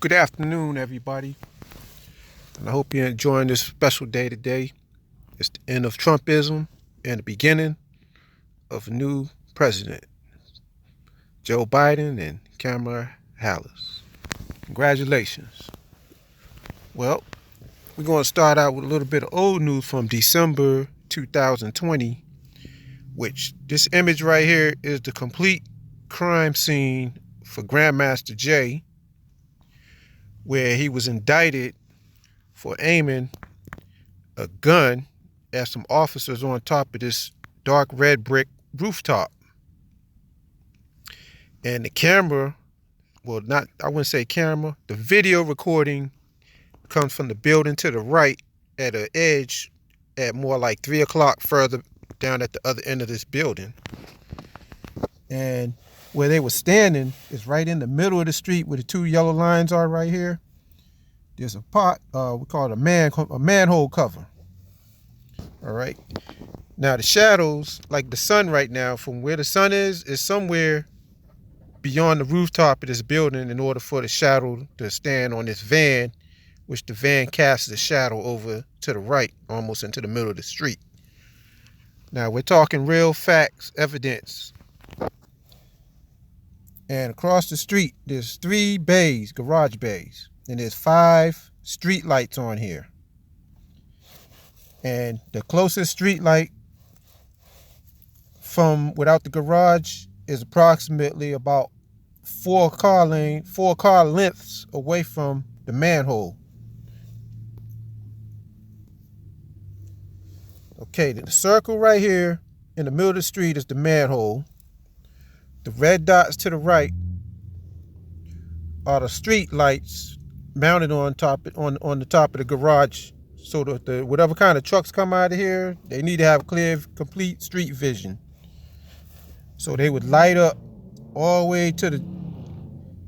Good afternoon, everybody, and I hope you're enjoying this special day today. It's the end of Trumpism and the beginning of a new president, Joe Biden and Kamala Harris. Congratulations. Well, we're going to start out with a little bit of old news from December 2020, which this image right here is the complete crime scene for Grandmaster Jay, where he was indicted for aiming a gun at some officers on top of this dark red brick rooftop. And the camera, well, not, I wouldn't say camera, the video recording comes from the building to the right at an edge at more like 3 o'clock further down at the other end of this building. And where they were standing is right in the middle of the street where the two yellow lines are right here. There's a pot, we call it a manhole cover. All right. Now the shadows, like the sun right now, from where the sun is somewhere beyond the rooftop of this building in order for the shadow to stand on this van, which the van casts the shadow over to the right, almost into the middle of the street. Now we're talking real facts, evidence. And across the street, there's 3 bays, garage bays. And there's 5 street lights on here. And the closest street light from without the garage is approximately about 4 car lengths away from the manhole. Okay, the circle right here in the middle of the street is the manhole. The red dots to the right are the street lights mounted on the top of the garage, so that the whatever kind of trucks come out of here, they need to have clear, complete street vision. So they would light up all the way to the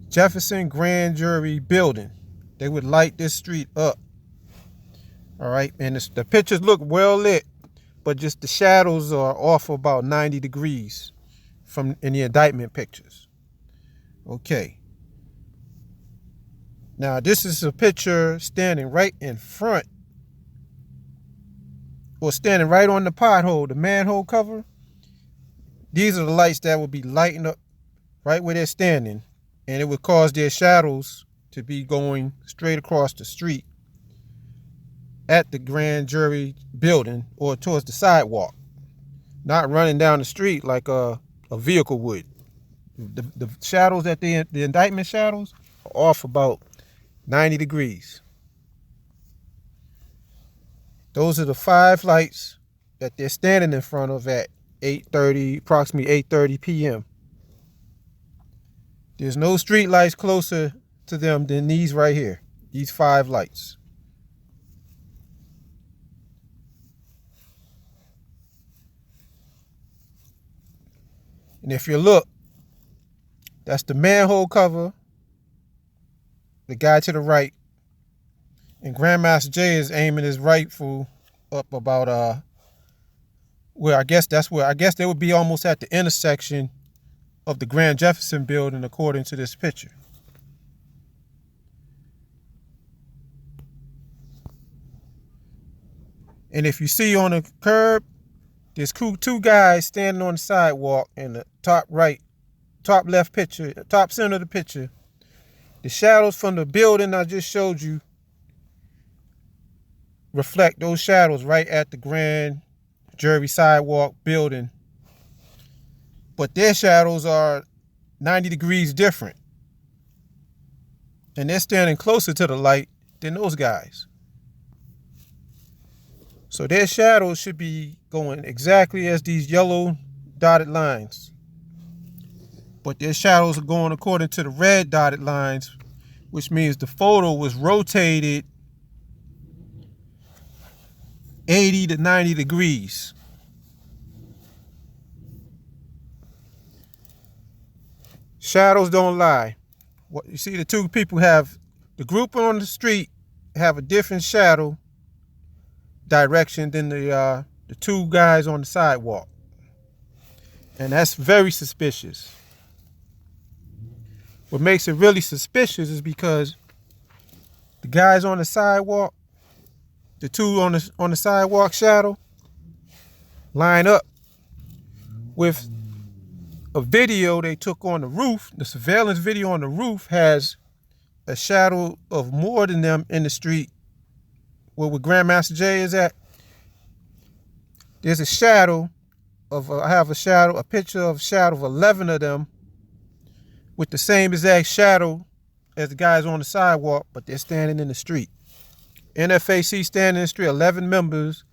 Jefferson Grand Jury building. They would light this street up. All right, and the pictures look well lit, but just the shadows are off about 90 degrees from in the indictment pictures. Okay. Now, this is a picture standing right in front, or standing right on the pothole, the manhole cover. These are the lights that would be lighting up right where they're standing, and it would cause their shadows to be going straight across the street at the grand jury building or towards the sidewalk, not running down the street like a vehicle would. The shadows that the indictment shadows are off about 90 degrees. Those are the 5 lights that they're standing in front of at approximately 8:30 p.m. There's no street lights closer to them than these right here, these 5 lights. And if you look, that's the manhole cover, the guy to the right, and Grandmaster Jay is aiming his rifle up about where I guess they would be almost at the intersection of the Grand Jefferson building, according to this picture. And if you see on the curb, there's 2 guys standing on the sidewalk in the top left picture, top center of the picture. The shadows from the building I just showed you reflect those shadows right at the grand jury sidewalk building. But their shadows are 90 degrees different. And they're standing closer to the light than those guys. So their shadows should be going exactly as these yellow dotted lines. But their shadows are going according to the red dotted lines, which means the photo was rotated 80 to 90 degrees. Shadows don't lie. What you see, the 2 people have, the group on the street have a different shadow direction than the 2 guys on the sidewalk. And that's very suspicious. What makes it really suspicious is because The guys on the sidewalk, the two on the sidewalk shadow, line up with a video they took on the roof. The surveillance video on the roof has a shadow of more than them in the street where Grandmaster J is at. There's a shadow of, I have a picture of a shadow of 11 of them with the same exact shadow as the guys on the sidewalk, but they're standing in the street. NFAC standing in the street, 11 members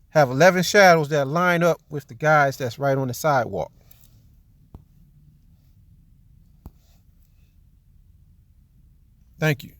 have 11 shadows that line up with the guys that's right on the sidewalk. Thank you.